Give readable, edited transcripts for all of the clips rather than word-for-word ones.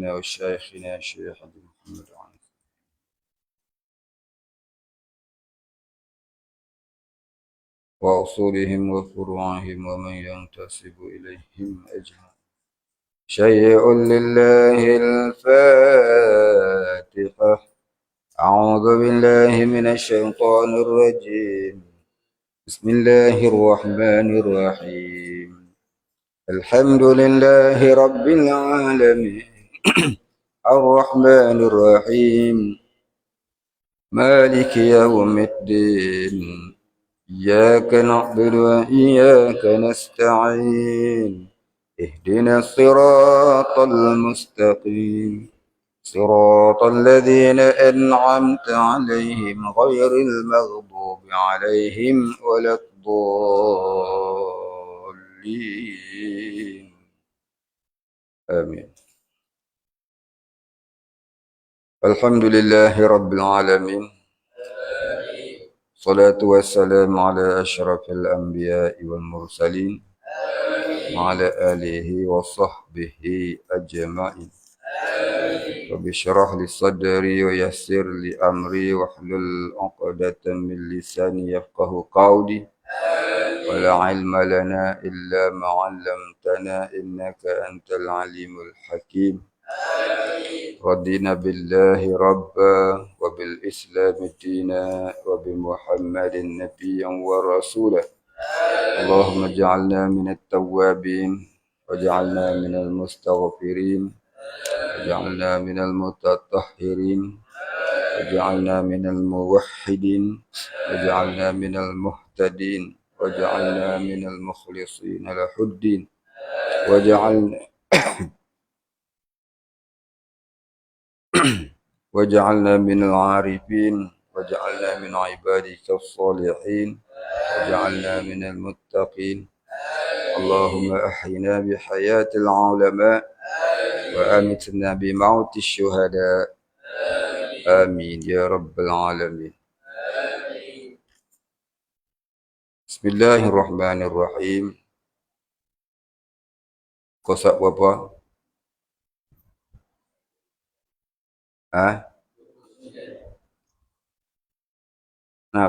وشيخنا الشيخ عبد محمد عنه وأصولهم وفروعهم ومن ينتسب إليهم أجمعين. شيء لله الفاتحة. أعوذ بالله من الشيطان الرجيم. بسم الله الرحمن الرحيم. الحمد لله رب العالمين الرحمن الرحيم مالك يوم الدين إياك نعبد وإياك نستعين اهدنا الصراط المستقيم صراط الذين أنعمت عليهم غير المغضوب عليهم ولا الضالين آمين. الحمد لله رب العالمين. صلاة والسلام على أشرف الأنبياء والمرسلين وعلى آله وصحبه أجمعين. رب اشرح لي صدري ويسر لي أمري واحلل عقدة من لساني يفقه قولي. ولا علم لنا إلا ما علمتنا إنك أنت العليم الحكيم. رضينا بالله ربا وبالإسلام دينا وبمحمد نبيا ورسولا. اللهم اجعلنا من التوابين واجعلنا من المستغفرين واجعلنا من المتطهرين واجعلنا من الموحدين واجعلنا من المهتدين واجعلنا من المخلصين له الدين واجعلنا من العارفين واجعلنا من عبادك الصالحين واجعلنا من المتقين. اللهم أحينا بحياة العلماء وأمتنا بموت الشهداء آمين يا رب العالمين. بسم الله الرحمن الرحيم. Kosak berapa?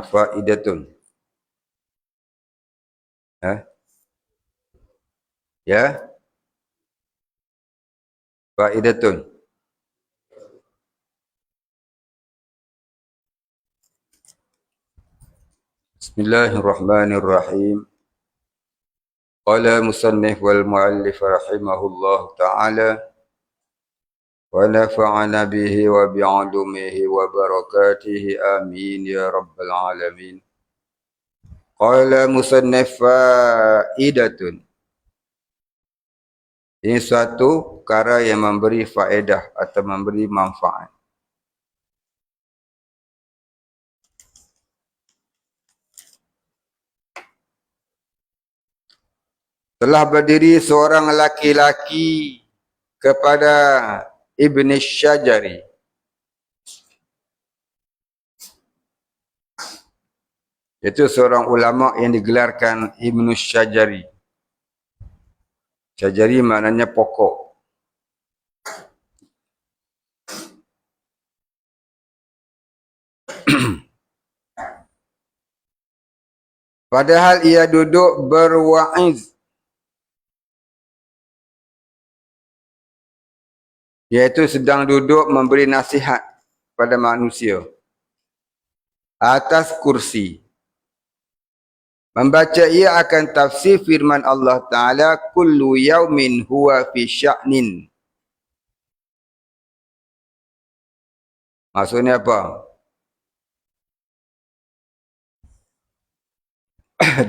Faidatun. Ya? Faidatun. Bismillahirrahmanirrahim. Qala musannif wal muallif rahimahullah ta'ala wa nafa'ana bihi wa bi'ulumihi wa barakatihi amin ya rabbal alamin. Qala musannif faidatun. Ini suatu perkara yang memberi faedah atau memberi manfaat. Telah berdiri seorang laki-laki kepada Ibn Syajari. Itu seorang ulama yang digelarkan Ibn Syajari. Syajari maknanya pokok. Padahal ia duduk berwa'iz, iaitu sedang duduk memberi nasihat pada manusia atas kursi. Membaca ia akan tafsir firman Allah Ta'ala, kullu yaumin huwa fi sya'nin. Maksudnya apa?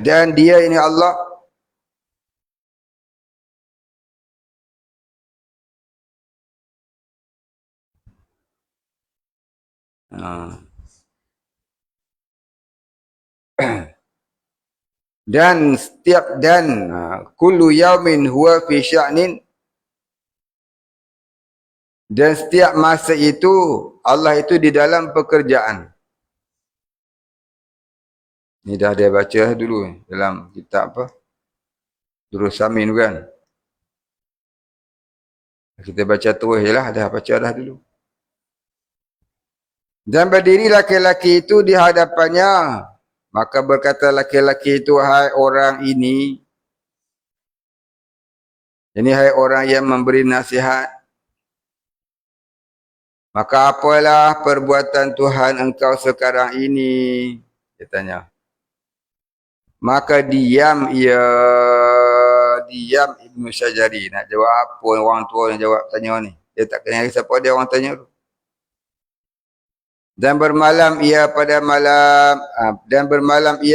Dan dia ini Allah kullu yaumin huwa fi sya'nin, dan setiap masa itu Allah itu di dalam pekerjaan. Ini dah dia baca dulu dalam kitab apa? Durus Samin kan? Kita baca terus je lah. Dah baca dah dulu. Dan berdiri laki-laki itu di hadapannya. Maka berkata laki-laki itu, hai orang ini. Ini hai orang yang memberi nasihat. Maka apalah perbuatan Tuhan engkau sekarang ini? Dia tanya. Maka diam Ibnu Syajari. Nak jawab apa orang tua yang jawab tanya ni. Dia tak kenal siapa dia orang tanya tu. Dan bermalam ia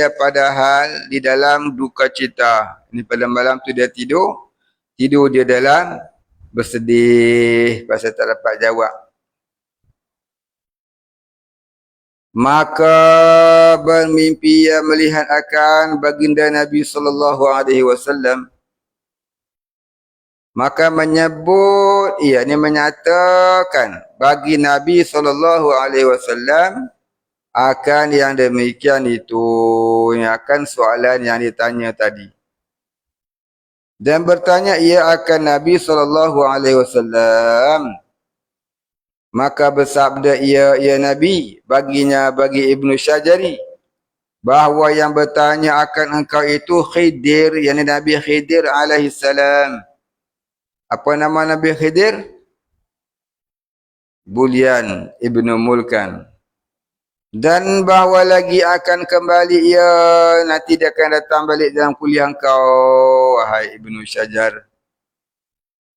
padahal di dalam duka cita. Ini pada malam tu dia tidur dia dalam bersedih pasal tak dapat jawab. Maka bermimpi ia melihat akan baginda Nabi SAW. Maka menyatakan bagi Nabi SAW akan yang demikian itu, yang akan soalan yang ditanya tadi. Dan bertanya ia akan Nabi SAW. Maka bersabda ia, ya Nabi, bagi Ibnu Syajari, bahawa yang bertanya akan engkau itu Khidir, yakni Nabi Khidir alaihissalam. Apa nama Nabi Khidir? Bulyan Ibnu Mulkan. Dan bahawa lagi akan kembali ia, nanti dia akan datang balik dalam kuliah engkau, wahai Ibnu Syajar.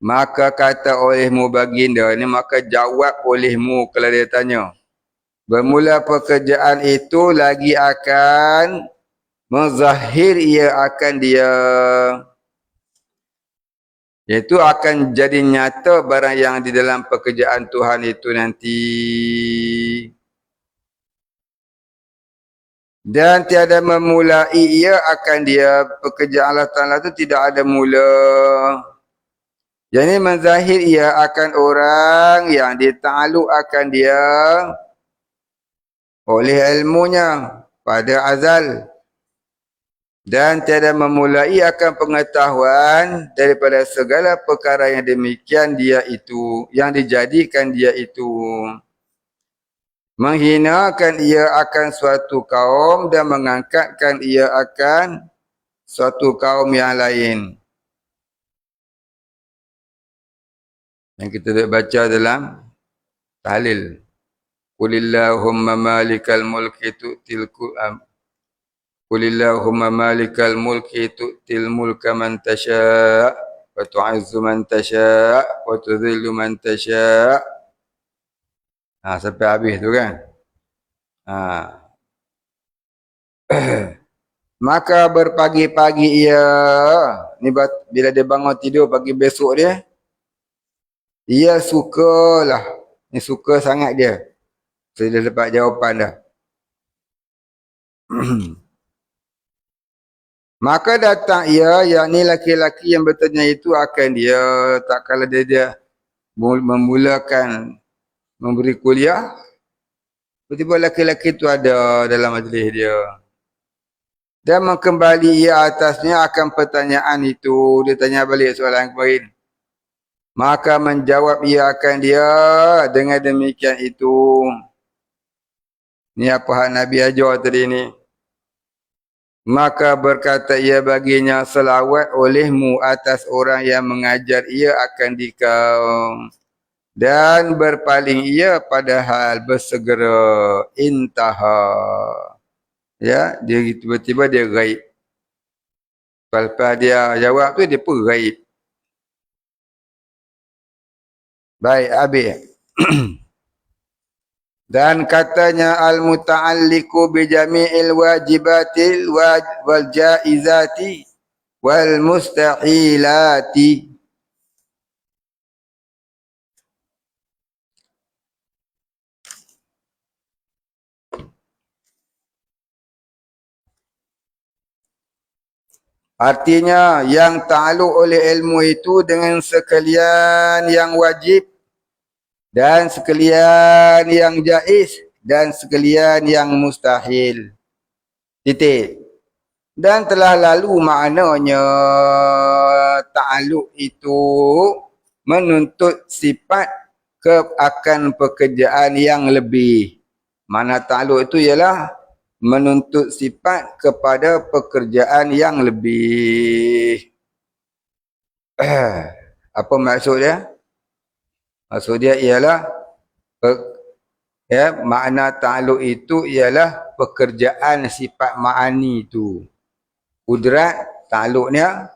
Maka kata olehmu baginda ni, maka jawab olehmu kalau dia tanya. Bermula pekerjaan itu lagi akan menzahir ia akan dia. Iaitu akan jadi nyata barang yang di dalam pekerjaan Tuhan itu nanti. Dan tiada memulai ia akan dia. Pekerjaan Allah Ta'ala itu tidak ada mula. Jadi menzahir ia akan orang yang ditakluk akan dia oleh ilmunya pada azal. Dan tiada memulai akan pengetahuan daripada segala perkara yang demikian dia itu, yang dijadikan dia itu. Menghinakan ia akan suatu kaum dan mengangkatkan ia akan suatu kaum yang lain. Yang kita baca dalam tahlil. Qulillahumma malikal mulki tu'til Qulillahumma malikal mulki tu'til mulka man tasha' wa tu'izzu man tasha' wa tudhillu man tasha'. Sampai habis tu kan. Maka berpagi-pagi ia, ni bila dia bangun tidur pagi besok dia, ia sukalah. Ni suka sangat dia. So, dia dapat jawapan dah. Maka datang ia, yakni laki-laki yang bertanya itu akan dia. Tak kala dia memulakan memberi kuliah, tiba-tiba laki-laki itu ada dalam majlis dia. Dan mengembali ia atasnya akan pertanyaan itu. Dia tanya balik soalan kemarin. Maka menjawab ia akan dia dengan demikian itu. Ni apa hak Nabi ajar tadi ni. Maka berkata ia baginya, selawat olehmu atas orang yang mengajar ia akan dikau. Dan berpaling ia padahal bersegera intaha. Ya, dia tiba-tiba dia gaib. Lepas dia jawab tu, dia pun gaib. Baik, habis. Dan katanya al-muta'alliqu bi jami'il wajibatil wal jaizati wal mustahilati. Artinya yang ta'alluq oleh ilmu itu dengan sekalian yang wajib dan sekalian yang jaiz dan sekalian yang mustahil. Titik. Dan telah lalu maknanya ta'alluq itu menuntut sifat akan pekerjaan yang lebih. Mana ta'aluk itu ialah menuntut sifat kepada pekerjaan yang lebih. Apa maksud dia? Maksud dia ialah makna ta'aluk itu ialah pekerjaan sifat ma'ani itu. Kudrat ta'aluknya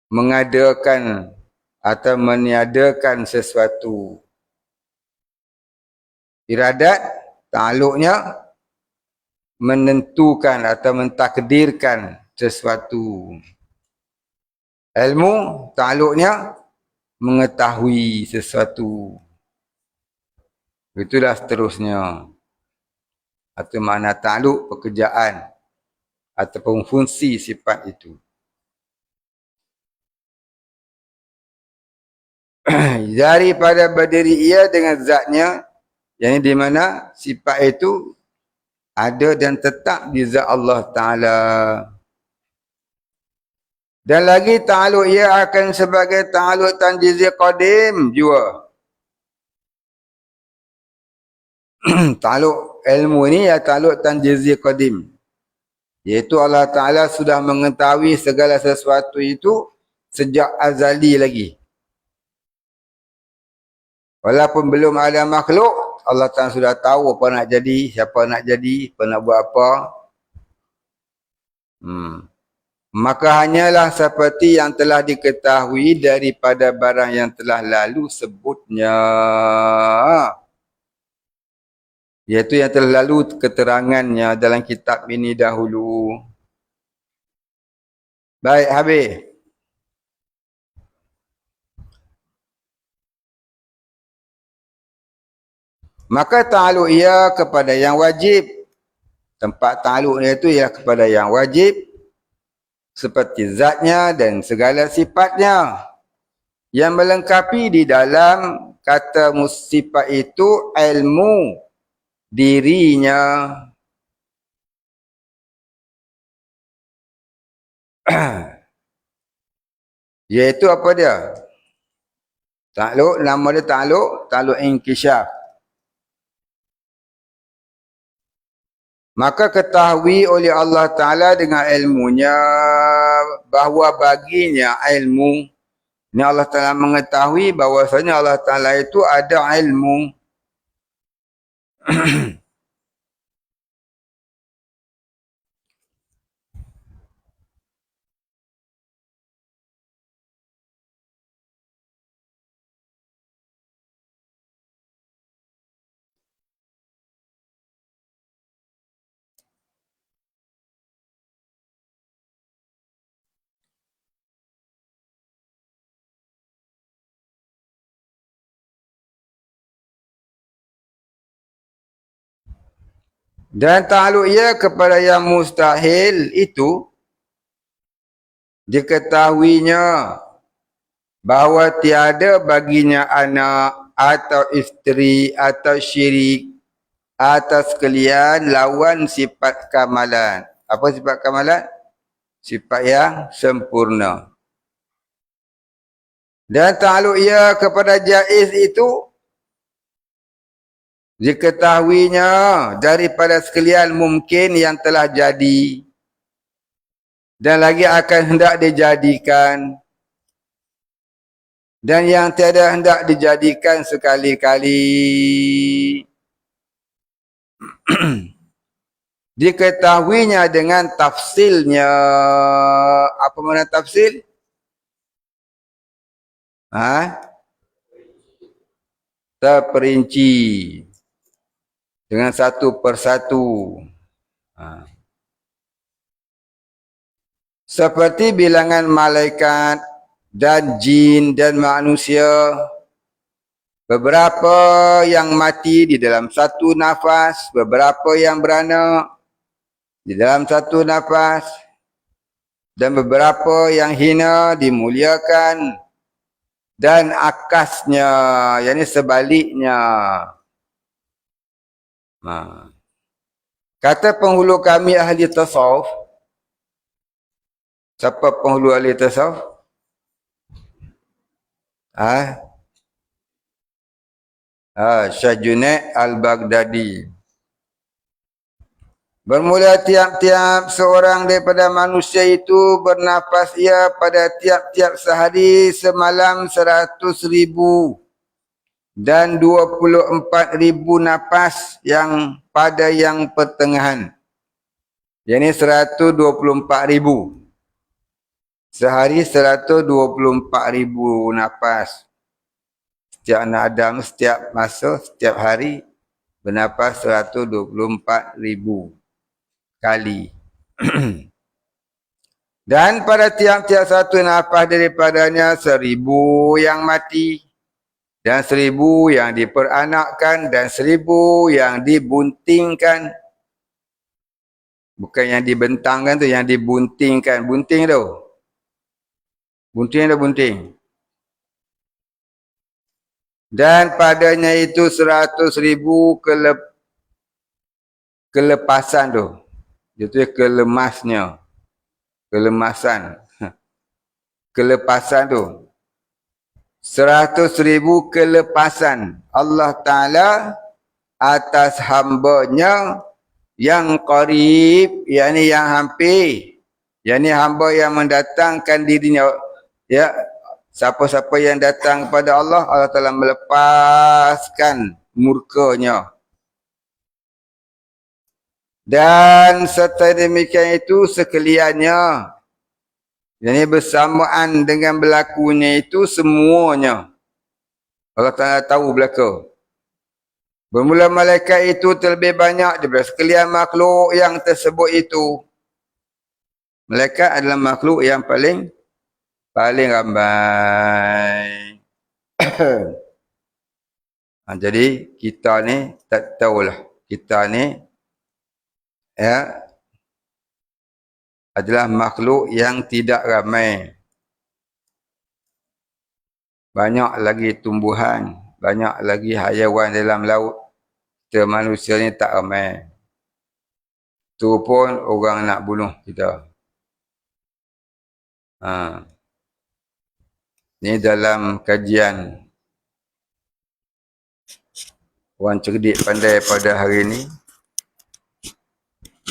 mengadakan atau meniadakan sesuatu. Iradat ta'aluknya menentukan atau mentakdirkan sesuatu. Ilmu ta'aluknya mengetahui sesuatu. Itulah seterusnya. Atau makna ta'aluk pekerjaan ataupun fungsi sifat itu. Daripada berdiri ia dengan zatnya, yang di mana sifat itu ada dan tetap di zat Allah Ta'ala. Dan lagi ta'aluk ia akan sebagai ta'aluk tanjizi qadim juga. Ta'aluk ilmu ini ya ta'aluk tanjizi qadim. Iaitu Allah Ta'ala sudah mengetahui segala sesuatu itu sejak azali lagi. Walaupun belum ada makhluk, Allah Ta'ala sudah tahu apa nak jadi, siapa nak jadi, apa nak buat apa. Maka hanyalah seperti yang telah diketahui daripada barang yang telah lalu sebutnya. Iaitu yang telah lalu keterangannya dalam kitab ini dahulu. Baik, habis. Maka ta'aluk ia kepada yang wajib. Tempat ta'aluk ia itu ialah kepada yang wajib. Seperti zatnya dan segala sifatnya. Yang melengkapi di dalam kata sifat itu ilmu dirinya. Iaitu apa dia? Ta'aluk, nama dia ta'aluk inkisyaf. Maka ketahui oleh Allah Ta'ala dengan ilmunya bahawa baginya ilmu. Ini Allah Ta'ala mengetahui bahawasanya Allah Ta'ala itu ada ilmu. Dan ta'aluk ia kepada yang mustahil itu diketahuinya bahawa tiada baginya anak atau isteri atau syirik atas sekalian lawan sifat kamalan. Apa sifat kamalan? Sifat yang sempurna. Dan ta'aluk ia kepada jaiz itu diketahuinya daripada sekalian mungkin yang telah jadi dan lagi akan hendak dijadikan dan yang tiada hendak dijadikan sekali-kali. Diketahuinya dengan tafsilnya. Apa makna tafsil? Terperinci dengan satu persatu. Seperti bilangan malaikat dan jin dan manusia. Beberapa yang mati di dalam satu nafas, beberapa yang beranak di dalam satu nafas, dan beberapa yang hina dimuliakan, dan akasnya, yakni sebaliknya. Kata penghulu kami ahli tasawuf. Siapa penghulu ahli tasawuf? Syekh Junaid Al-Baghdadi. Bermula tiap-tiap seorang daripada manusia itu bernafas ia pada tiap-tiap sehari semalam 100,000 dan 24,000 nafas yang pada yang pertengahan. Yang ini 124,000. Sehari 124,000 nafas. Setiap anak Adam, setiap masa, setiap hari bernafas 124,000 kali. Dan pada tiap-tiap satu nafas daripadanya 1,000 yang mati, dan 1,000 yang diperanakkan, dan 1,000 yang dibuntingkan. Bukan yang dibentangkan tu, yang dibuntingkan. Bunting tu. Bunting tu bunting. Dan padanya itu 100,000 kelepasan tu. Itu kelemasnya. Kelemasan. Kelepasan tu. 100,000 kelepasan Allah Ta'ala atas hambanya yang qarib, yakni yang hampir, yakni hamba yang mendatangkan dirinya. Ya, siapa-siapa yang datang kepada Allah, Allah Ta'ala melepaskan murkanya. Dan serta demikian itu sekaliannya, jadi bersamaan dengan berlakunya itu semuanya, Allah Ta'ala tahu belaka. Bermula malaikat itu terlebih banyak daripada sekalian makhluk yang tersebut itu. Malaikat adalah makhluk yang paling ramai. Jadi kita ni tak tahulah. Kita ni adalah makhluk yang tidak ramai. Banyak lagi tumbuhan, banyak lagi haiwan dalam laut. Kita manusia ni tak ramai. Tu pun orang nak bunuh kita. Ni dalam kajian orang cerdik pandai pada hari ni,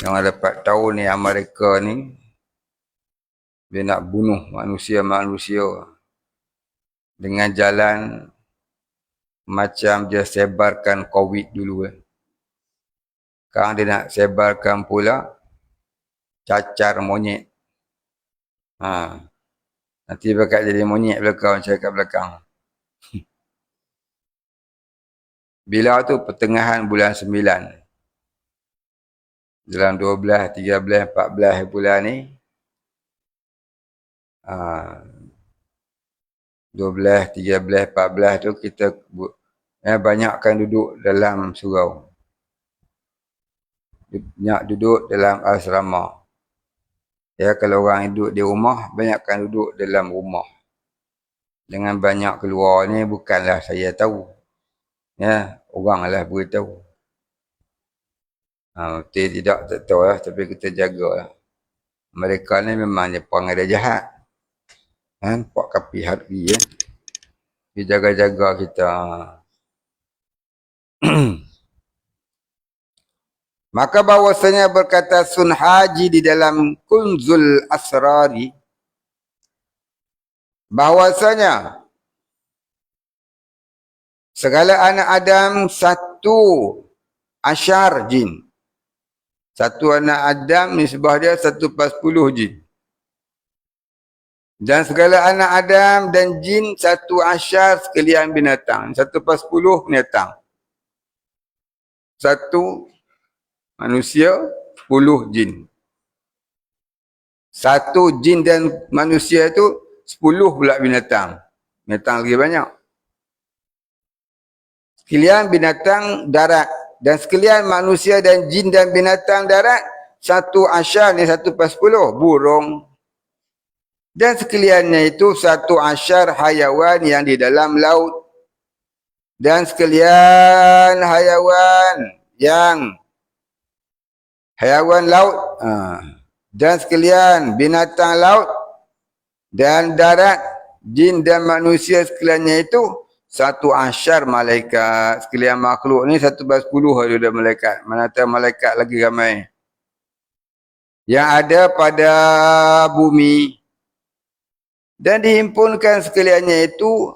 yang dapat tahu ni Amerika ni, dia nak bunuh manusia-manusia dengan jalan macam dia sebarkan COVID dulu. Sekarang dia nak sebarkan pula cacar monyet. Nanti bakal jadi monyet belakang, macam kat belakang. Bila tu pertengahan bulan 9. Dalam 12, 13, 14 bulan ni, 12, 13, 14 tu kita banyakkan duduk dalam surau. Banyak duduk dalam asrama. Ya, kalau orang duduk di rumah, banyakkan duduk dalam rumah. Dengan banyak keluar ni bukanlah saya tahu. Ya, oranglah beritahu. Tidak tahu lah, tapi kita jagalah. Mereka ni memang perangai dia jahat. Pak Kapi Harbi dia jaga-jaga kita. Maka bahwasanya berkata Sun Haji di dalam Kunzul Asrari, bahwasanya segala anak Adam 11 jin. Satu anak Adam nisbah dia 1/10 jin. Dan segala anak Adam dan jin 11 sekalian binatang. 1/10 binatang. 1 manusia, 10 jin. 1 jin dan manusia itu 10 pula binatang. Binatang lagi banyak. Sekalian binatang darat. Dan sekalian manusia dan jin dan binatang darat, 11 ni 1/10 burung. Dan sekaliannya itu 11 hayawan yang di dalam laut. Dan sekalian hayawan laut. Dan sekalian binatang laut dan darat. jin dan manusia sekaliannya itu 11 malaikat. Sekalian makhluk ni 11 ada malaikat. Mana tahu malaikat lagi ramai. Yang ada pada bumi. Dan dihimpunkan sekaliannya itu,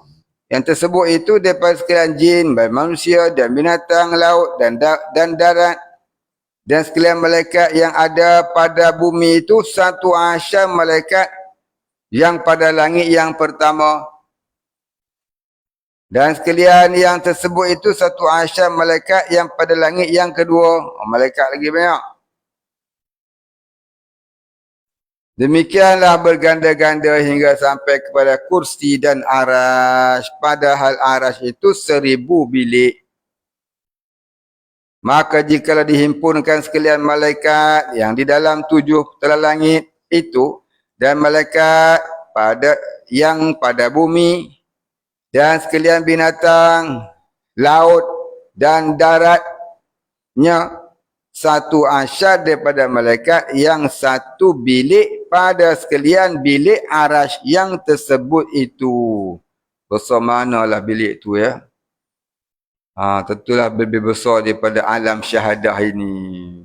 yang tersebut itu daripada sekalian jin, manusia dan binatang laut dan darat. Dan sekalian malaikat yang ada pada bumi itu 11 malaikat yang pada langit yang pertama. Dan sekalian yang tersebut itu 11 malaikat yang pada langit yang kedua. Malaikat lagi banyak. Demikianlah berganda-ganda hingga sampai kepada kursi dan arash. Padahal arash itu 1000 bilik. Maka jikalau dihimpunkan sekalian malaikat yang di dalam 7 petala langit itu dan malaikat pada bumi dan sekalian binatang laut dan daratnya 11 daripada malaikat yang 1 bilik pada sekalian bilik arash yang tersebut itu. Besar manalah bilik tu ya. Tentulah lebih besar daripada alam syahadah ini.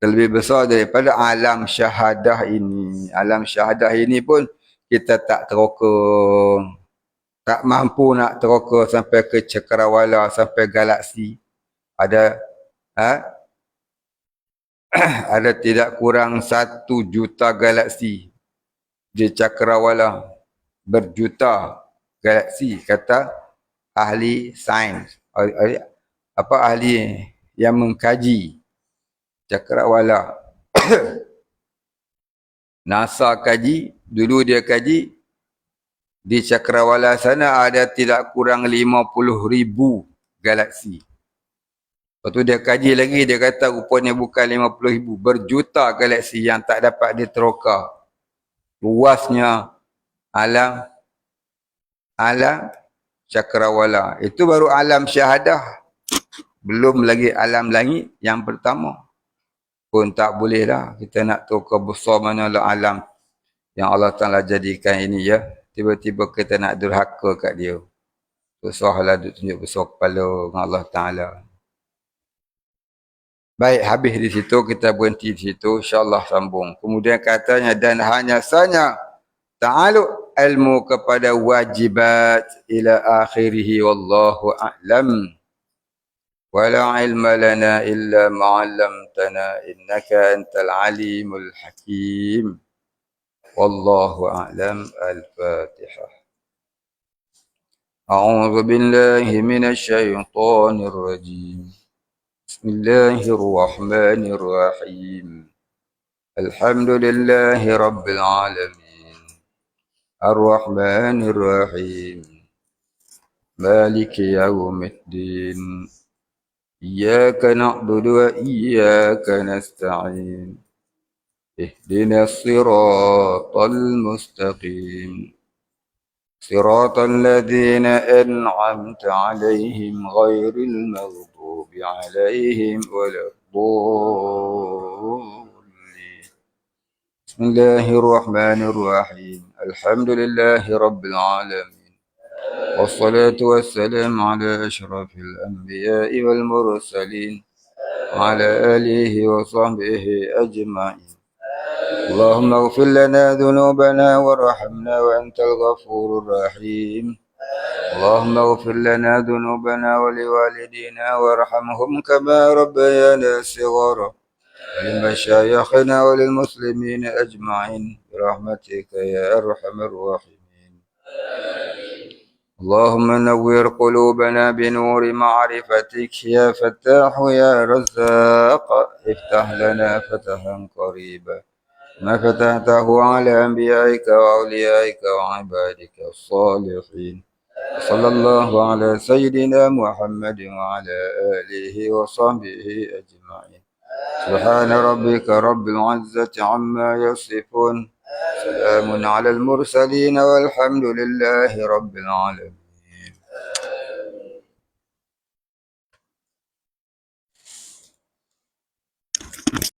Lebih besar daripada alam syahadah ini. Alam syahadah ini pun kita tak teroka. Tak mampu nak teroka sampai ke cakrawala, sampai galaksi. Ada ada tidak kurang 1 juta galaksi di cakrawala. Berjuta galaksi, kata ahli sains, ahli yang mengkaji cakrawala. NASA kaji, dulu dia kaji di cakrawala sana ada tidak kurang 50,000 galaksi. Lepas tu dia kaji lagi, dia kata rupanya bukan 50,000, berjuta galaksi yang tak dapat diteroka. Luasnya alam cakrawala. Itu baru alam syahadah. Belum lagi alam langit yang pertama. Pun tak boleh lah. Kita nak tahu kebesar manalah alam yang Allah Ta'ala jadikan ini ya. Tiba-tiba kita nak durhaka kat dia. Susahlah duk tunjuk besar kepala dengan Allah Ta'ala. Baik, habis di situ. Kita berhenti di situ. InsyaAllah sambung. Kemudian katanya, dan hanya saja ta'aluk ilmu kepada wajibat ila akhirih wallahu a'lam. Wala ilma lana illa ma'allamtana innaka antal alimul hakim. Wallahu a'lam. Al-Fatihah. A'udzu billahi minasy syaithanir rajim. Bismillahirrahmanirrahim. Alhamdulillahi rabbil alamin. الرحمن الرحيم مالك يوم الدين إياك نعبد وإياك نستعين اهدنا الصراط المستقيم صراط الذين أنعمت عليهم غير المغضوب عليهم ولا الضالين. بسم الله الرحمن الرحيم الحمد لله رب العالمين والصلاة والسلام على أشرف الأنبياء والمرسلين وعلى آله وصحبه أجمعين. اللهم اغفر لنا ذنوبنا وارحمنا وأنت الغفور الرحيم. اللهم اغفر لنا ذنوبنا ولوالدينا وارحمهم كما ربيانا صغارا ولمشايخنا وللمسلمين أجمعين برحمتك يا أرحم الراحمين. اللهم نور قلوبنا بنور معرفتك يا فتاح يا رزاق. افتح لنا فتحا قريبا ما فتحته على أنبيائك وأوليائك وعبادك الصالحين. صلى الله على سيدنا محمد وعلى آله وصحبه أجمعين. سبحان ربك رب العزة عما يصفون. سلام على المرسلين والحمد لله رب العالمين.